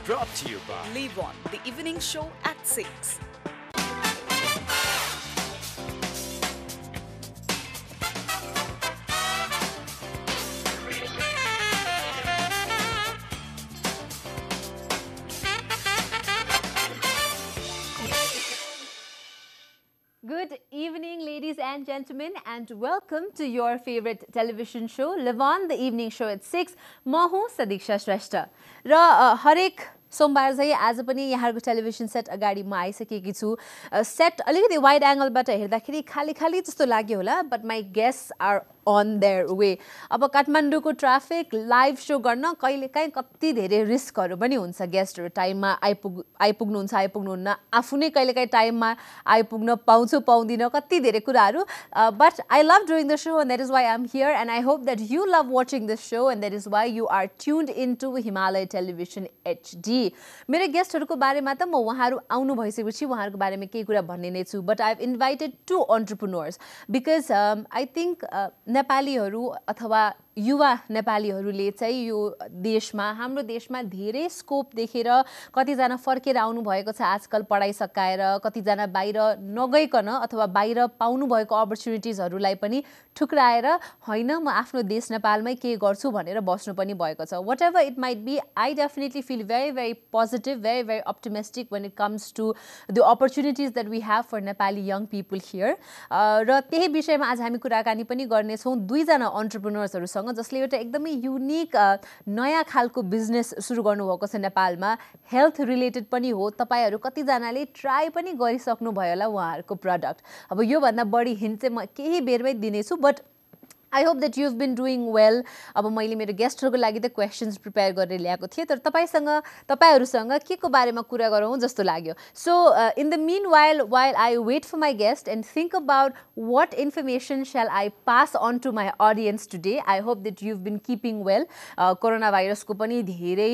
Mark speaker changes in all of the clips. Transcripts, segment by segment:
Speaker 1: Brought to you by
Speaker 2: Live On, the evening show at 6.
Speaker 3: Good evening, ladies and gentlemen, and welcome to your favorite television show, Live On, the evening show at 6. म हुँ सदीक्षा श्रेष्ठ र हरेक सोमबार चाहिँ आज पनि यहाँको television set अगाडि म आइसकेकी छु सेट अलिकति वाइड एंगलबाट हेर्दाखेरि खाली खाली जस्तो लाग्यो होला but my guests are on their way. अब काठमाडौँको ट्राफिक लाइभ शो गर्न कहिलेकाहीँ कति धेरै रिस्कहरू पनि हुन्छ गेस्टहरू टाइममा आइपुग्नुहुन्छ आइपुग्नुहुन्न आफू नै कहिलेकाहीँ टाइममा आइपुग्न पाउँछु पाउँदिन कति धेरै कुराहरू but I love doing the show and that is why I am here and I hope that you love watching this show and that is why you are tuned in to Himalaya television HD. मेरो गेस्टहरूको बारेमा त म उहाँहरू आउनु भइसकेपछि उहाँहरूको बारेमा केही कुरा भन्ने नै छु but I have invited 2 entrepreneurs because I think नेपालीहरू अथवा युवा नेपालीहरूले चाहिँ यो देशमा हाम्रो देशमा धेरै स्कोप देखेर कतिजना फर्केर आउनु भएको छ आजकल पढाइ सकाएर कतिजना बाहिर नगइकन अथवा बाहिर पाउनु भएको अपर्च्युनिटिजहरूलाई पनि ठुक्राएर हैन म आफ्नो देश नेपालमै के गर्छु भनेर बस्नु पनि भएको छ whatever it might be I definitely feel very very positive very very optimistic when it comes to the opportunities that we have for Nepali young people here र त्यही विषयमा आज हामी कुराकानी पनि गर्नेछौँ दुईजना एन्टरप्रेन्योर्सहरुसँग जसले एउटा एकदमै युनिक नयाँ खालको बिजनेस सुरु गर्नुभएको छ नेपालमा हेल्थ रिलेटेड पनि हो तपाईहरु कतिजनाले ट्राई पनि गरिसक्नु भयो होला उहाँहरुको प्रोडक्ट अब यो भन्दा बढी हिन्ट चाहिँ म केही बेरमै दिनेछु but I hope that you've been doing well. अब मैले मेरो गेस्टहरुको लागि त क्वेशन्स प्रिपेयर गरेर ल्याएको थिए तर तपाईहरुसँग के को बारेमा कुरा गरौँ जस्तो लाग्यो. So in the meanwhile while I wait for my guest and think about what information shall I pass on to my audience today, I hope that you've been keeping well. Coronavirus को पनि धेरै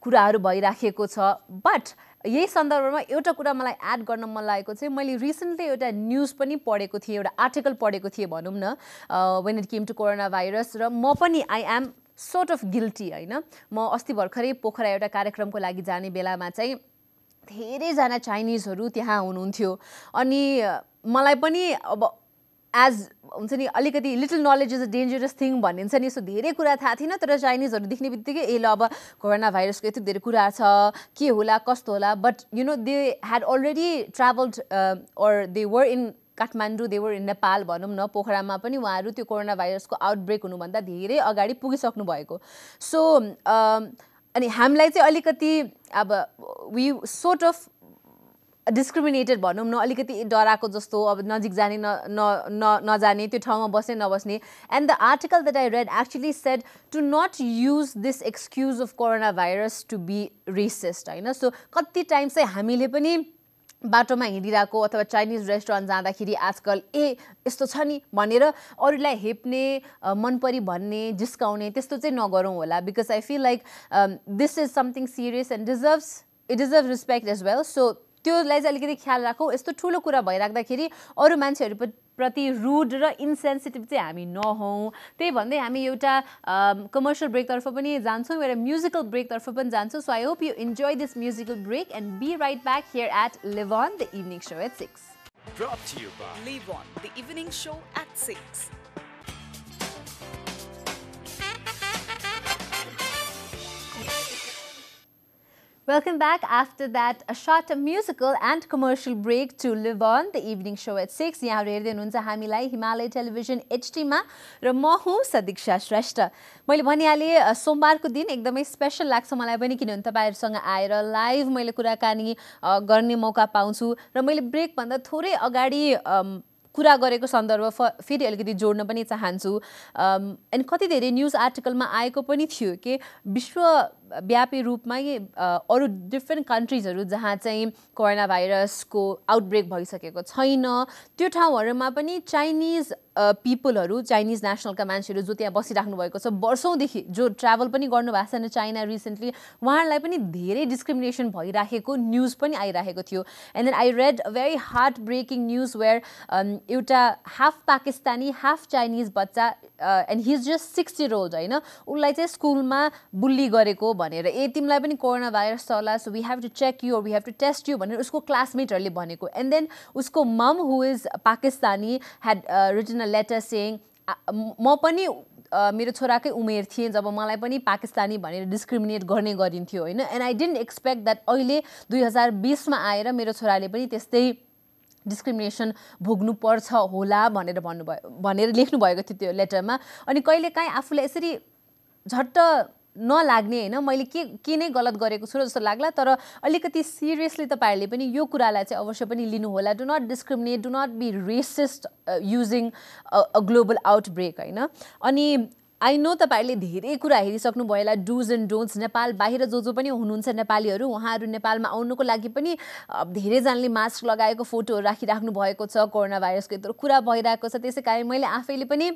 Speaker 3: कुराहरु भइराखेको छ but यही सन्दर्भमा एउटा कुरा मलाई एड गर्न मन लागेको चाहिँ मैले रिसेन्टली एउटा न्यूज पनि पढेको थिएँ एउटा आर्टिकल पढेको थिएँ भनौं न when it came to coronavirus र म पनि I am sort of guilty हैन म अस्ति भर्खरै पोखरा एउटा कार्यक्रमको लागि जाने बेलामा चाहिँ धेरै जना चाइनिजहरु त्यहाँ हुनुहुन्थ्यो अनि मलाई पनि अब as हुन्छ नि अलिकति little knowledge is a dangerous thing भनिन्छ नि सो धेरै कुरा थाहा थिएन तर चाइनिजहरु देख्ने बित्तिकै ए ल अब कोरोना भाइरसको यति धेरै कुरा छ के होला कस्तो होला but you know they had already travelled or they were in Kathmandu they were in Nepal भनौं न पोखरामा पनि उहाँहरु त्यो कोरोना भाइरसको आउटब्रेक हुनुभन्दा धेरै अगाडि पुगिसक्नु भएको सो अनि हामीलाई चाहिँ अलिकति अब we sort of discriminated भनौं न अलिकति डराको जस्तो अब नजिक जाने नजाने त्यो ठाउँमा बस्ने नबस्ने and the article that I read actually said to not use this excuse of coronavirus to be racist हैन सो कति टाइम चाहिँ हामीले पनि बाटोमा हिँडिराको अथवा चाइनिज रेस्टुरेन्ट जाँदाखेरि आजकल ए यस्तो छ नि भनेर अरूलाई हेप्ने मनपरी भन्ने जिस्काउने त्यस्तो चाहिँ नगरौँ होला because I feel like this is something serious and it deserves respect as well so त्योलाई चाहिँ अलिकति ख्याल राखौं यस्तो ठूलो कुरा भइराख्दाखेरि अरु मान्छेहरु प्रति रुड र इन्सेन्सिटिभ चाहिँ हामी नहौं त्यही भन्दै हामी एउटा कमर्शियल ब्रेक तर्फ पनि जान्छौं एउटा म्युजिकल ब्रेक तर्फ पनि जान्छौं so I hope you enjoy this musical break and be right back here at live on the evening show at 6
Speaker 1: brought to you by
Speaker 2: Live On, the evening show at 6.
Speaker 3: Welcome back after that a short musical and commercial break to Live On, the evening show at 6. यहाँ हेर्दै हुनुहुन्छ हामीलाई Himalaya television HD मा र म हुँ सदीक्षा श्रेष्ठ मैले भनिहालेँ सोमबारको दिन एकदमै स्पेशल लाग्छ मलाई पनि किनभने तपाईहरुसँग आएर लाइभ मैले कुराकानी गर्ने मौका पाउँछु र मैले ब्रेक भन्दा थोरै अगाडि कुरा गरेको सन्दर्भ फेरि अलिकति जोड्न पनि चाहन्छु एन्ड कति धेरै न्यूज आर्टिकलमा आएको पनि थियो कि विश्वव्यापी रूपमा अरु डिफरेन्ट कन्ट्रीजहरु जहाँ चाहिँ कोरोना भाइरसको आउटब्रेक भइसकेको छैन त्यो ठाउँहरुमा पनि चाइनिज पिपलहरु चाइनिज नेशनलका मान्छेहरु जो त्यहाँ बसिराख्नु भएको छ वर्षौंदेखि जो ट्राभल पनि गर्नु भएको छैन चाइना रिसेन्टली उहाँहरुलाई पनि धेरै डिस्क्रिमिनेसन भइराखेको न्यूज पनि आइराखेको थियो and then I read a very heart breaking news where एउटा हाफ पाकिस्तानी हाफ चाइनिज बच्चा and he is just 6 year old हैन उलाई चाहिँ स्कुलमा बुल्ली गरेको भनेर ए तिमीलाई पनि कोरोना भाइरस छ होला so we have to check you or we have to test you भनेर उसको क्लासमेटहरूले भनेको एन्ड देन उसको mom who is Pakistani had written a letter saying म पनि मेरो छोराकै उमेर थिएँ जब मलाई पनि पाकिस्तानी भनेर डिस्क्रिमिनेट गर्ने गरिन्थ्यो होइन and I didn't expect that अहिले 2020मा आएर मेरो छोराले पनि त्यस्तै डिस्क्रिमिनेसन भोग्नु पर्छ होला भनेर भन्नुभयो भनेर लेख्नु भएको थियो त्यो लेटरमा अनि कहिलेकाहीँ आफूलाई यसरी झट्ट नलाग्ने होइन मैले के नै गलत गरेको छु र जस्तो लाग्ला तर अलिकति सिरियसली तपाईँहरूले पनि यो कुरालाई चाहिँ अवश्य पनि लिनुहोला do not discriminate do not be racist using a global outbreak होइन अनि आई नो तपाईँहरूले धेरै कुरा हेरिसक्नुभयो होला डुज एन्ड डोन्ट्स नेपाल बाहिर जो पनि हुनुहुन्छ नेपालीहरू उहाँहरू नेपालमा आउनुको लागि पनि धेरैजनाले मास्क लगाएको फोटोहरू राखिराख्नु भएको छ कोरोना भाइरसको यत्रो कुरा भइरहेको छ त्यसै कारण मैले आफैले पनि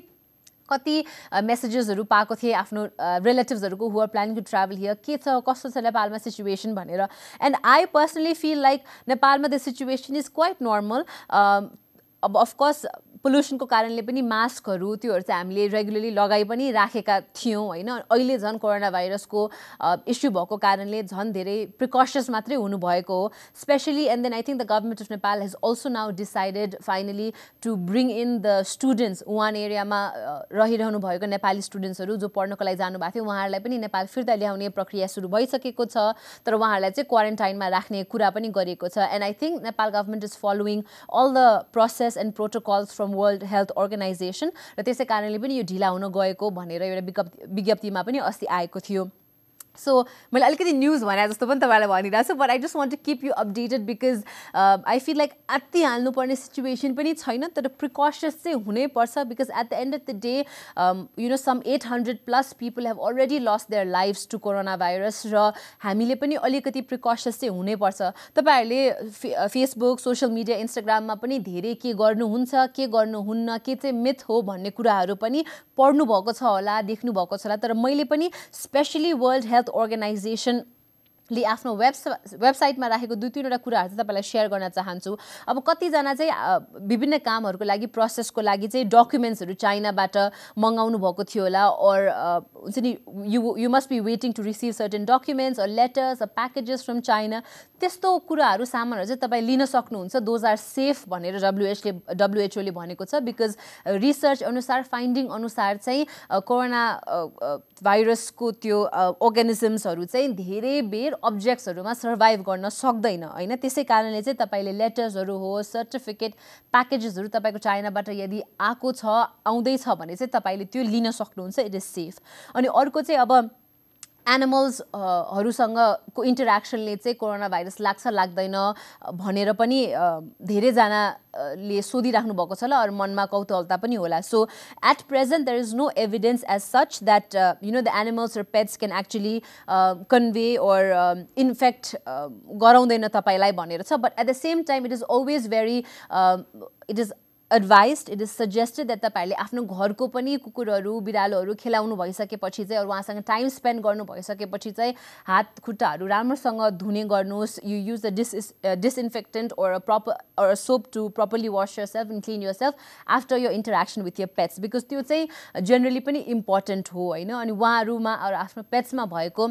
Speaker 3: कति मेसेजेसहरू पाएको थिएँ आफ्नो रिलेटिभ्सहरूको who are planning to travel here के छ कस्तो छ नेपालमा सिचुएसन भनेर and I personally feel like नेपालमा the situation is quite normal अब अफकोर्स पोल्युसनको कारणले पनि मास्कहरू त्योहरू चाहिँ हामीले रेगुलरली लगाइ पनि राखेका थियौँ होइन अहिले झन् कोरोना भाइरसको इस्यु भएको कारणले झन् धेरै प्रिकसन्स मात्रै हुनुभएको हो especially and then I think the government of Nepal has also now decided finally to bring in the students Wuhan एरियामा रहिरहनु भएको नेपाली स्टुडेन्ट्सहरू जो पढ्नको लागि जानुभएको थियो उहाँहरूलाई पनि नेपाल फिर्ता ल्याउने प्रक्रिया सुरु भइसकेको छ तर उहाँहरूलाई चाहिँ क्वारेन्टाइनमा राख्ने कुरा पनि गरिएको छ and I think Nepal government is following all the process and protocols from World Health Organization र त्यसै कारणले पनि यो ढिला हुन गएको भनेर एउटा विज्ञप्तिमा पनि अस्ति आएको थियो सो मैले अलिकति न्युज भने जस्तो पनि तपाईँलाई भनिरहेको छु but I just want to keep you updated because I feel like आत्ति हाल्नुपर्ने सिचुएसन पनि छैन तर प्रिकसन्स चाहिँ हुनैपर्छ because at the end of the day you know some 800+ people have already lost their lives to corona virus र हामीले पनि अलिकति प्रिकसन्स चाहिँ हुनैपर्छ तपाईँहरूले फेसबुक सोसियल मिडिया इन्स्टाग्राममा पनि धेरै के गर्नुहुन्छ के गर्नुहुन्न के चाहिँ मिथ हो भन्ने कुराहरू पनि पढ्नुभएको छ होला देख्नुभएको छ होला तर मैले पनि स्पेसली वर्ल्ड हेल्थ अर्गनाइजेसनले आफ्नो वेबसाइटमा राखेको 2-3वटा कुराहरू चाहिँ तपाईँलाई सेयर गर्न चाहन्छु अब कतिजना चाहिँ विभिन्न कामहरूको लागि प्रोसेसको लागि चाहिँ डकुमेन्ट्सहरू चाइनाबाट मगाउनु भएको थियो होला और हुन्छ नि you must be waiting to receive certain documents और लेटर्स और प्याकेजेस फ्रम चाइना त्यस्तो कुराहरू सामानहरू चाहिँ तपाईँ लिन सक्नुहुन्छ दोज आर सेफ भनेर डब्लुएचओले भनेको छ बिकज रिसर्च अनुसार फाइन्डिङ अनुसार चाहिँ कोरोना भाइरसको त्यो अर्गानिजम्सहरू चाहिँ धेरै बेर अब्जेक्ट्सहरूमा सर्भाइभ गर्न सक्दैन होइन त्यसै कारणले चाहिँ तपाईँले लेटर्सहरू हो सर्टिफिकेट प्याकेजेसहरू तपाईँको चाइनाबाट यदि आएको छ आउँदैछ भने चाहिँ तपाईँले त्यो लिन सक्नुहुन्छ इट इज सेफ अनि अर्को चाहिँ अब एनिमल्सहरूसँगको इन्टरेक्सनले चाहिँ कोरोना भाइरस लाग्छ लाग्दैन भनेर पनि धेरैजनाले सोधिराख्नु भएको छ ल अरू मनमा कौतूहलता पनि होला so at present there is no evidence as such that you know the animals र pets can actually convey or infect गराउँदैन तपाईँलाई भनेर छ but at the same time it is always very it is advised, it is suggested that तपाईले आफ्नो घरको पनि कुकुरहरू बिरालोहरू खेलाउनु भइसकेपछि चाहिँ और उहाँसँग टाइम स्पेन्ड गर्नु भइसकेपछि चाहिँ हात खुट्टाहरू राम्रोसँग धुने गर्नुहोस् you use a disinfectant or a soap to properly wash yourself and clean yourself after your interaction with your pets because त्यो चाहिँ generally पनि important हो हैन अनि उहाँहरुमा और आफ्नो पेट्समा भएको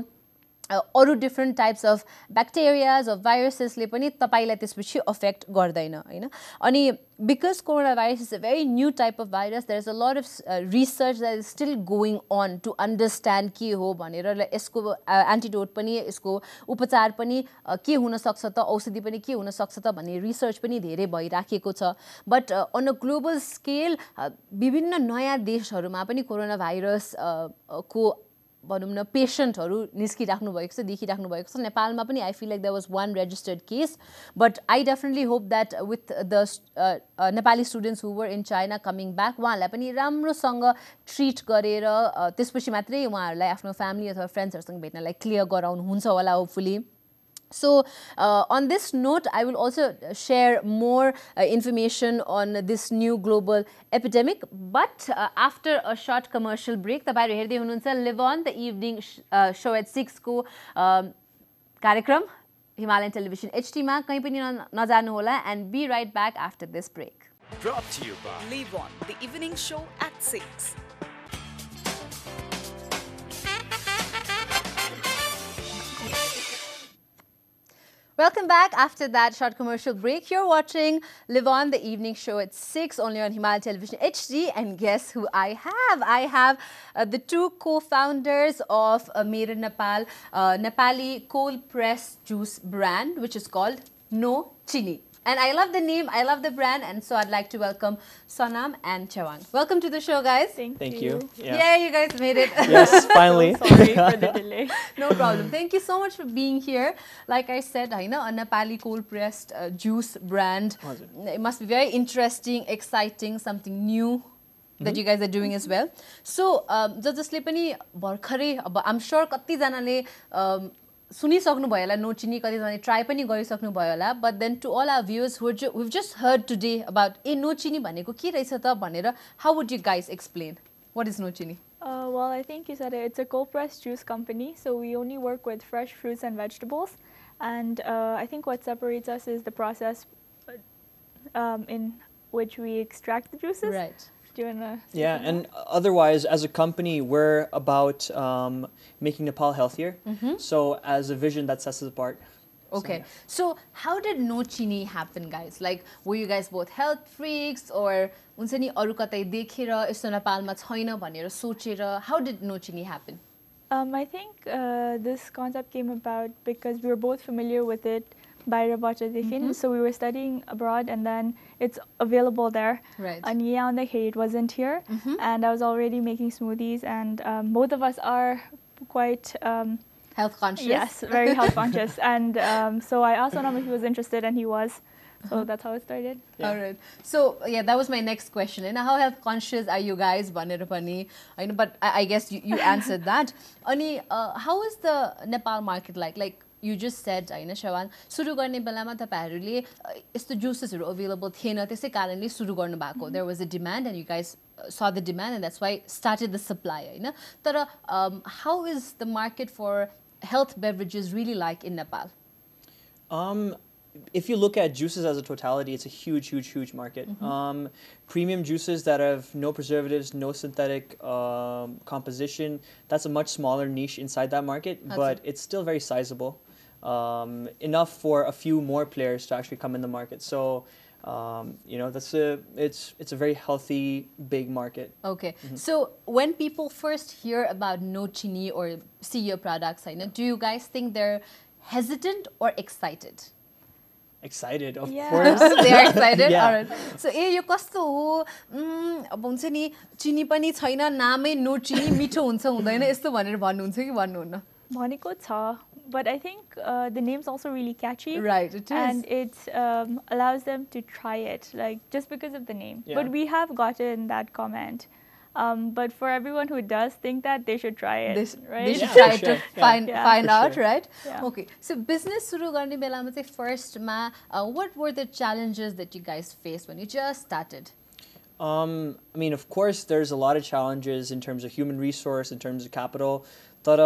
Speaker 3: अरु डिफरेंट टाइप्स अफ ब्याक्टेरियाज अफ भाइरसेसले पनि तपाईलाई त्यसपछि अफेक्ट गर्दैन हैन अनि because coronavirus is a very new type of virus there is a lot of research that is still going on to understand के हो भनेर यसको एन्टिडोट पनि यसको उपचार पनि के हुन सक्छ त औषधि पनि के हुन सक्छ त भन्ने रिसर्च पनि धेरै भइराखेको छ but on a global scale विभिन्न नयाँ देशहरुमा पनि कोरोना भाइरस को भनौं न पेशेन्टहरु निस्किराख्नु भएको छ देखिराख्नु भएको छ नेपालमा पनि I feel like there was one registered case but I definitely hope that with the Nepali students who were in China coming back उहाँलाई पनि राम्रोसँग ट्रीट गरेर त्यसपछि मात्रै उहाँहरुलाई आफ्नो फ्यामिली अथवा फ्रेन्ड्सहरुसँग भेट्नलाई क्लियर गराउनु हुन्छ होला hopefully So on this note, I will also share more information on this new global epidemic. But after a short commercial break, तपाईहरु हेर्दै हुनुहुन्छ Live On the Evening Show at 6 को कार्यक्रम Himalayan Television HD मा कहीं पनि नजानु होला and be right back after this break.
Speaker 1: Brought to you by
Speaker 2: Live On the Evening Show at 6.
Speaker 3: Welcome back after that short commercial break. You're watching Live On, the evening show at 6, only on Himalaya Television HD. And guess who I have? I have the two co-founders of Mera Nepal, Nepali cold pressed juice brand, which is called No Chini. And I love the name, I love the brand, and so I'd like to welcome Sonam and Tsewang. Welcome to the show, guys.
Speaker 4: Thank you.
Speaker 3: Yeah, you guys made it.
Speaker 4: Yes, finally.
Speaker 2: So sorry for the delay.
Speaker 3: No problem. Thank you so much for being here. Like I said, I know a Nepali cold pressed juice brand. It must be very interesting, exciting, something new that you guys are doing as well. So, जसले पनि भर्खरै अब I'm sure कति जनाले सुनिसक्नु भयो होला no चिनी कति जनाले ट्राई पनि गरिसक्नु भयो होला, but then to all our viewers who we've just heard today about no chini भनेको के रहेछ त भनेर, how would you guys explain what is no chini?
Speaker 2: Well, I think you said it. It's a cold pressed juice company, so we only work with fresh fruits and vegetables. And I think what separates us is the process in which we extract the juices.
Speaker 3: Right.
Speaker 2: Do you wanna?
Speaker 4: Yeah, and otherwise, as a company, we're about making Nepal healthier. So, as a vision, that sets us apart.
Speaker 3: Okay, so how did no chini happen, guys? Like, were you guys both health freaks, or हुन्छ नि अरु कतै देखेर यस्तो नेपालमा छैन भनेर सोचेर, how did no chini happen?
Speaker 2: I think this concept came about because we were both familiar with it by Rabachadikhin. So we were studying abroad, and then it's available there.
Speaker 3: Right.
Speaker 2: And yeah, on the it wasn't here, and I was already making smoothies, and both of us are quite
Speaker 3: Health conscious?
Speaker 2: yes, very health conscious. And so I asked Sonam if he was interested, and he was. So that's how it started.
Speaker 3: Yeah. All right. So yeah, that was my next question. And how health conscious are you guys? Bhanera pani. I know, but I guess you answered that. Ani, how is the Nepal market like? Like you just said, I know, Shravan, सुरु गर्ने बेलामा तपाईहरुले यस्तो जुसेसहरु available थिएन, त्यसै कारणले सुरु गर्नु भएको. There was a demand, and you guys saw the demand, and that's why started the supply, हैन? तर how is the market for health beverages really like in Nepal?
Speaker 4: If you look at juices as a totality, it's a huge, huge, huge market. Premium juices that have no preservatives, no synthetic composition, that's a much smaller niche inside that market, but it's still very sizable. Enough for a few more players to actually come in the market. So, you know, it's a very healthy, big market.
Speaker 3: Okay. So when people first hear about no chini or see your products, do you guys think they're hesitant or excited?
Speaker 4: Excited, of
Speaker 2: Yeah.
Speaker 4: course.
Speaker 3: They are excited?
Speaker 4: Yeah.
Speaker 3: All right. So, यो कस्तो हो अब हुन्छ नि चिनी पनि छैन, नामै no चिनी, मिठो हुन्छ हुँदैन यस्तो भनेर भन्नुहुन्छ कि भन्नुहुन्न?
Speaker 2: भनेको छ, but I think the name's also really catchy.
Speaker 3: Right, it is.
Speaker 2: And it allows them to try it, like just because of the name.
Speaker 4: Yeah.
Speaker 2: But we have gotten that comment. But for everyone who does think that, they should try it, right?
Speaker 3: They should
Speaker 4: Yeah,
Speaker 3: try
Speaker 4: for
Speaker 3: to
Speaker 4: sure.
Speaker 3: find
Speaker 2: Yeah.
Speaker 3: find
Speaker 4: For
Speaker 3: out,
Speaker 4: sure.
Speaker 3: right?
Speaker 2: Yeah.
Speaker 3: Okay. So business सुरु गर्ने बेलामा चाहिँ first मा what were the challenges that you guys faced when you just started?
Speaker 4: I mean, of course, there's a lot of challenges in terms of human resource, in terms of capital. But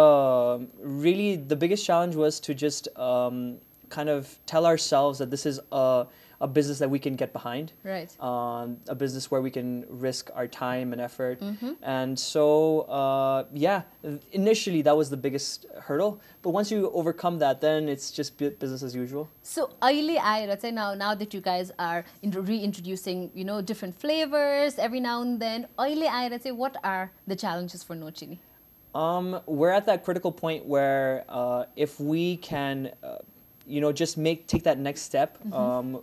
Speaker 4: really, the biggest challenge was to just kind of tell ourselves that this is a business that we can get behind.
Speaker 3: Right.
Speaker 4: A business where we can risk our time and effort. And so, yeah, initially that was the biggest hurdle. But once you overcome that, then it's just business as usual.
Speaker 3: So अहिले आएर चाहिँ now that you guys are reintroducing, you know, different flavors every now and then, अहिले आएर चाहिँ what are the challenges for no chini?
Speaker 4: We're at that critical point where if we can, you know, just take that next step,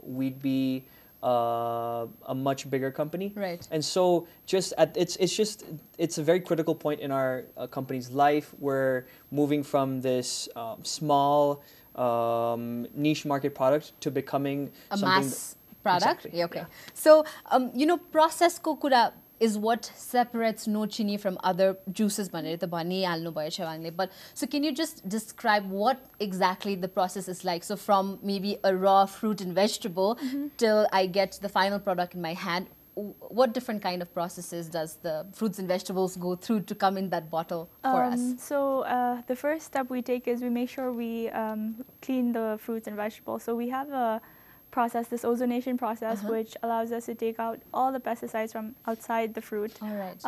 Speaker 4: we'd be a much bigger company.
Speaker 3: Right.
Speaker 4: And so it's a very critical point in our company's life. We're moving from this small niche market product to becoming
Speaker 3: A
Speaker 4: something
Speaker 3: mass product?
Speaker 4: Exactly,
Speaker 3: Yeah, okay. So, you know, process ko kura is what separates no chini from other juices भनेर त भनिहाल्नु भयो Tsewangले. But so can you just describe what exactly the process is like? So from maybe a raw fruit and vegetable till I get the final product in my hand, what different kind of processes does the fruits and vegetables go through to come in that bottle for us?
Speaker 2: So the first step we take is we make sure we clean the fruits and vegetables. So we have a process, this ozonation process, which allows us to take out all the pesticides from outside the fruit.
Speaker 3: All right.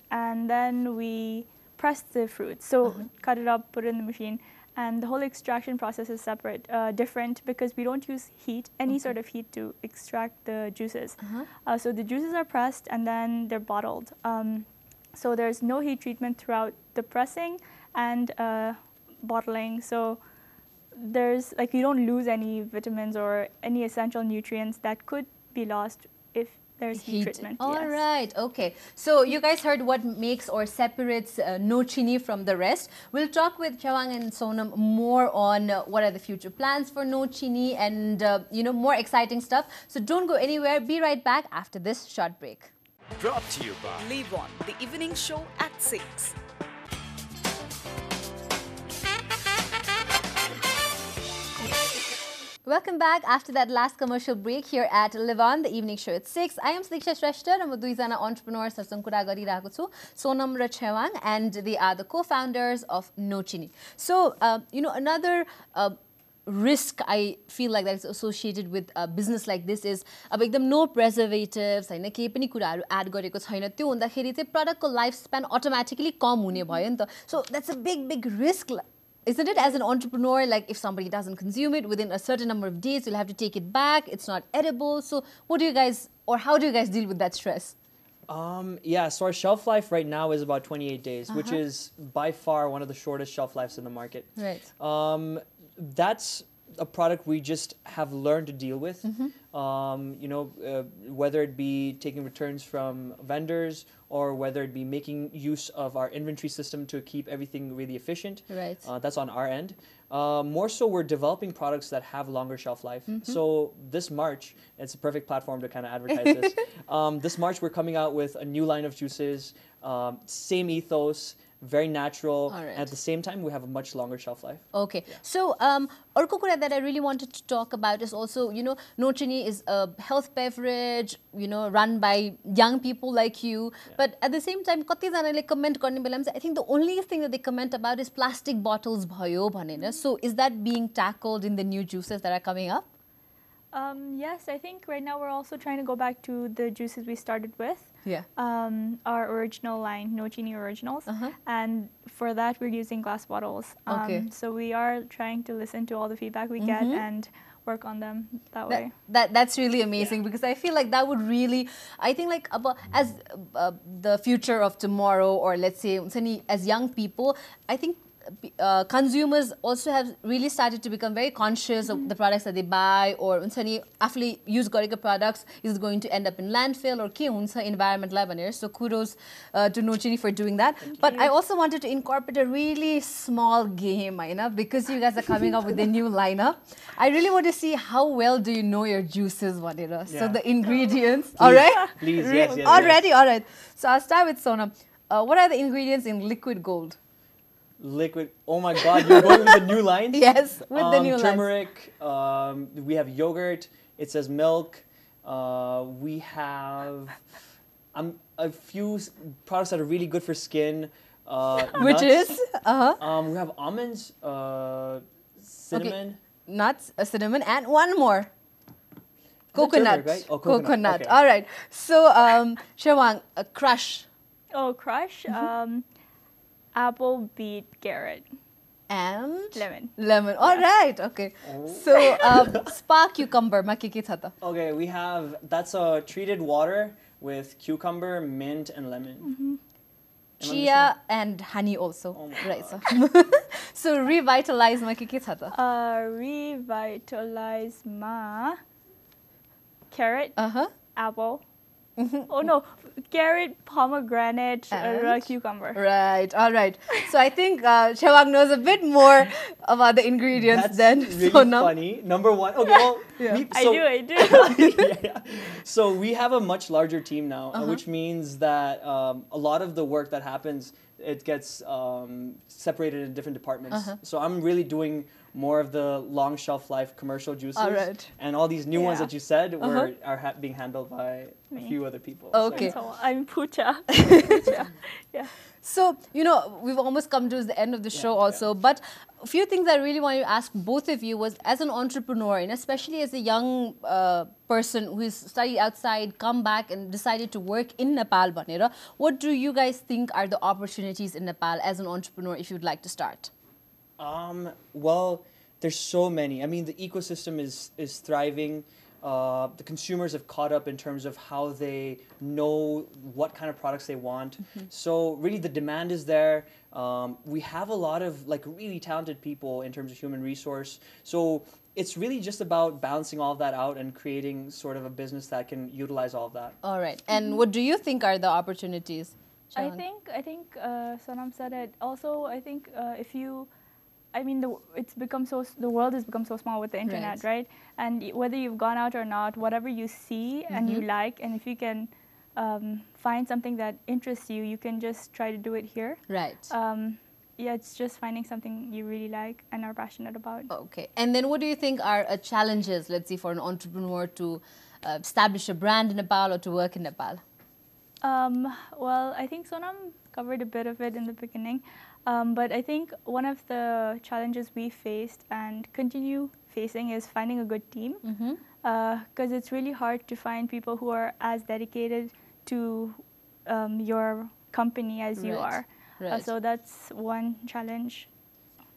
Speaker 2: And then we press the fruit. So cut it up, put it in the machine, and the whole extraction process is separate, different, because we don't use heat, any sort of heat, to extract the juices. So the juices are pressed and then they're bottled. So there's no heat treatment throughout the pressing and bottling. So there's you don't lose any vitamins or any essential nutrients that could be lost if there's heat treatment.
Speaker 3: All right, okay. So you guys heard what makes or separates No Chini from the rest. We'll talk with Tsewang and Sonam more on what are the future plans for No Chini and more exciting stuff. So don't go anywhere. Be right back after this short break.
Speaker 1: Brought to you by
Speaker 5: Live On, the evening show at 6.
Speaker 3: Welcome back after that last commercial break here at Live On, the evening show at 6. I am Shrestha and दुईजना entrepreneurs हरुसँग कुरा गरिरहेको छु, Sonam raw Tsewang, and they are the co-founders of No Chini. So, another risk I feel like that is associated with a business like this is एकदम no preservatives, हैन, केही पनि कुराहरु add गरेको छैन, त्यो हुँदाखेरि चाहिँ product को lifespan automatically कम हुने भयो नि त. So that's a big risk, isn't it? As an entrepreneur, like if somebody doesn't consume it within a certain number of days, you'll have to take it back, it's not edible. So what do you guys, or how do you guys deal with that stress?
Speaker 4: Yeah, so our shelf life right now is about 28 days, which is by far one of the shortest shelf lives in the market.
Speaker 3: Right.
Speaker 4: That's a product we just have learned to deal with. Whether it be taking returns from vendors or whether it be making use of our inventory system to keep everything really efficient.
Speaker 3: Right.
Speaker 4: That's on our end. More so, we're developing products that have longer shelf life. So this March, it's a perfect platform to kind of advertise this. This March, we're coming out with a new line of juices, same ethos, very natural.
Speaker 3: All right.
Speaker 4: At the same time, we have a much longer shelf life.
Speaker 3: Okay. Yeah. So, orko kura that I really wanted to talk about is also, No Chini is a health beverage, run by young people like you. Yeah. But at the same time, kati janale comment गर्ने बेलामा I think the only thing that they comment about is plastic bottles bhayo bhanera. So, is that being tackled in the new juices that are coming up?
Speaker 2: Yes, I think right now we're also trying to go back to the juices we started with.
Speaker 3: Yeah.
Speaker 2: Our original line, No Chini Originals. And for that, we're using glass bottles.
Speaker 3: Okay.
Speaker 2: So we are trying to listen to all the feedback we get and work on them that way.
Speaker 3: That's really amazing because I feel like that would really, I think like as the future of tomorrow, or let's say as young people, I think consumers also have really started to become very conscious of the products that they buy, or after use gareka products is going to end up in landfill or ke huncha environment la bhanera. So kudos to No Chini for doing that. But I also wanted to incorporate a really small game, because you guys are coming up with a new lineup. I really want to see how well do you know your juices, bhanera. So the ingredients,
Speaker 4: Please,
Speaker 3: all right?
Speaker 4: Please, yes.
Speaker 3: Already, all right. So I'll start with Sonam. What are the ingredients in liquid gold?
Speaker 4: Liquid. Oh my God, you're going with the new lines?
Speaker 3: Yes, with the new
Speaker 4: turmeric, we have yogurt, it says milk, we have a few products that are really good for skin.
Speaker 3: Which
Speaker 4: nuts.
Speaker 3: is?
Speaker 4: We have almonds, cinnamon.
Speaker 3: Okay. Nuts, cinnamon, and one more. Coconut.
Speaker 4: Turmeric, right? Oh,
Speaker 3: coconut.
Speaker 4: Okay.
Speaker 3: All right. So, Tsewang, crush.
Speaker 2: Oh, crush. Apple, beet, carrot.
Speaker 3: And?
Speaker 2: Lemon.
Speaker 3: Lemon. All right. Okay. So, spa cucumber.
Speaker 4: Okay, we have, that's a treated water with cucumber, mint, and lemon.
Speaker 3: Chia and honey also.
Speaker 4: Oh my
Speaker 3: right. So revitalize
Speaker 2: Revitalize ma carrot, apple. Oh no, carrot, pomegranate, cucumber.
Speaker 3: Right, all right. So I think Tsewang knows a bit more about the ingredients than
Speaker 4: really
Speaker 3: Sonam.
Speaker 4: Funny. Number one, okay, well,
Speaker 2: I do.
Speaker 4: yeah. So we have a much larger team now, which means that a lot of the work that happens, it gets separated in different departments. So I'm really doing more of the long shelf life commercial juices.
Speaker 3: All right.
Speaker 4: And all these new ones that you said are being handled by a few other people.
Speaker 3: Okay.
Speaker 2: So I'm Pucha. Yeah.
Speaker 3: So, we've almost come to the end of the show also, but a few things I really want to ask both of you was, as an entrepreneur, and especially as a young person who's studied outside, come back and decided to work in Nepal, what do you guys think are the opportunities in Nepal as an entrepreneur if you'd like to start?
Speaker 4: Well, there's so many. I mean, the ecosystem is thriving. The consumers have caught up in terms of how they know what kind of products they want. So really the demand is there. We have a lot of like really talented people in terms of human resource. So it's really just about balancing all of that out and creating sort of a business that can utilize all of that.
Speaker 3: All right. And what do you think are the opportunities?
Speaker 2: I
Speaker 3: Tsewang?
Speaker 2: think Sonam said it. Also, I think if you, I mean, the world has become so small with the internet, right? And whether you've gone out or not, whatever you see and you like, and if you can find something that interests you, you can just try to do it here.
Speaker 3: Right.
Speaker 2: Yeah, it's just finding something you really like and are passionate about.
Speaker 3: Okay. And then what do you think are challenges, let's say, for an entrepreneur to establish a brand in Nepal or to work in Nepal?
Speaker 2: Well, I think Sonam covered a bit of it in the beginning. But I think one of the challenges we faced and continue facing is finding a good team. Because it's really hard to find people who are as dedicated to your company as you are. So that's one challenge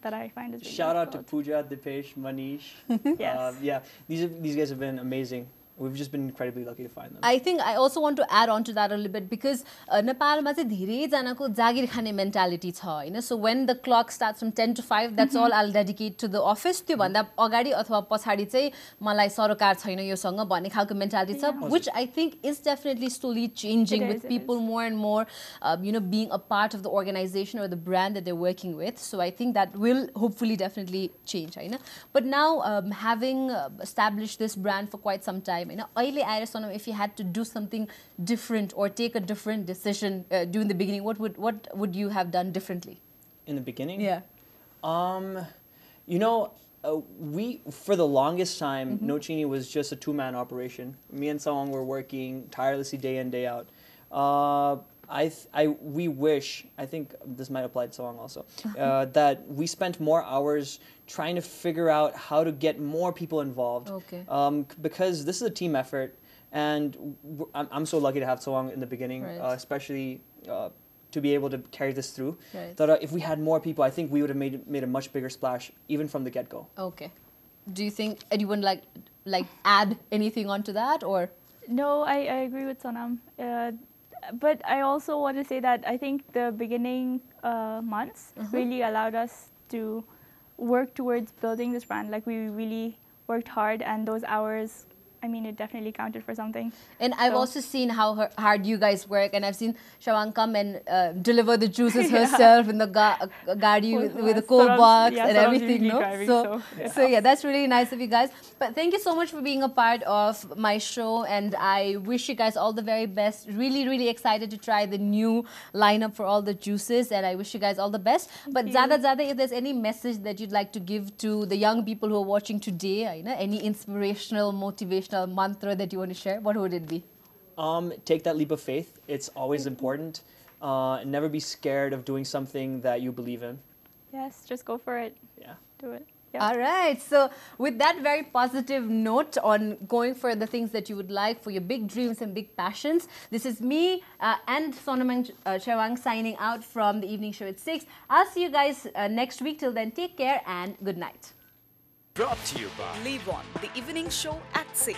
Speaker 2: that I find is really
Speaker 4: Shout out to
Speaker 2: difficult.
Speaker 4: Pooja, Dipesh, Manish.
Speaker 2: Yes.
Speaker 4: Yeah, these guys have been amazing. We've just been incredibly lucky to find them.
Speaker 3: I think I also want to add on to that a little bit because Nepalमा चाहिँ धेरै जनाको जागिर खाने mentality छ हैन. So when the clock starts from 10 to 5, that's all I'll dedicate to the office. त्यो भन्दा अगाडि अथवा पछाडि चाहिँ मलाई सरोकार छैन योसँग भन्ने खालको mentality छ, which I think is definitely slowly changing with people more and more being a part of the organization or the brand that they're working with. So I think that will hopefully definitely change Hahn. But now having established this brand for quite some time, Sonam, if you had to do something different or take a different decision during the beginning, what would you have done differently?
Speaker 4: In the beginning?
Speaker 3: Yeah.
Speaker 4: We for the longest time, No Chini was just a two-man operation. Me and Tsewang were working tirelessly day in, day out. We wish, I think this might apply to Tsewang also, that we spent more hours trying to figure out how to get more people involved.
Speaker 3: Okay.
Speaker 4: Because this is a team effort, and I'm so lucky to have Tsewang in the beginning, especially to be able to carry this through. That if we had more people, I think we would have made a much bigger splash, even from the get-go.
Speaker 3: Okay. Do you think anyone like add anything onto that, or?
Speaker 2: No, I agree with Sonam. But I also want to say that I think the beginning months really allowed us to work towards building this brand. Like we really worked hard, and those hours, I mean, it definitely counted for something.
Speaker 3: And I've also seen how hard you guys work, and I've seen Tsewang come and deliver the juices herself in the gadi with the cold box and everything. No? So yeah, that's really nice of you guys. But thank you so much for being a part of my show, and I wish you guys all the very best. Really, really excited to try the new lineup for all the juices, and I wish you guys all the best. But Zada, if there's any message that you'd like to give to the young people who are watching today, any inspirational, motivational mantra that you want to share, what would it be?
Speaker 4: Take that leap of faith. It's always important. Never be scared of doing something that you believe in.
Speaker 2: Yes, just go for it.
Speaker 4: Yeah.
Speaker 2: Do it. Yeah.
Speaker 3: All right. So with that very positive note on going for the things that you would like, for your big dreams and big passions, this is me and Sonam and Tsewang signing out from the evening show at 6. I'll see you guys next week. Till then, take care and good night.
Speaker 1: Brought to you by
Speaker 5: Live on the evening show at 6.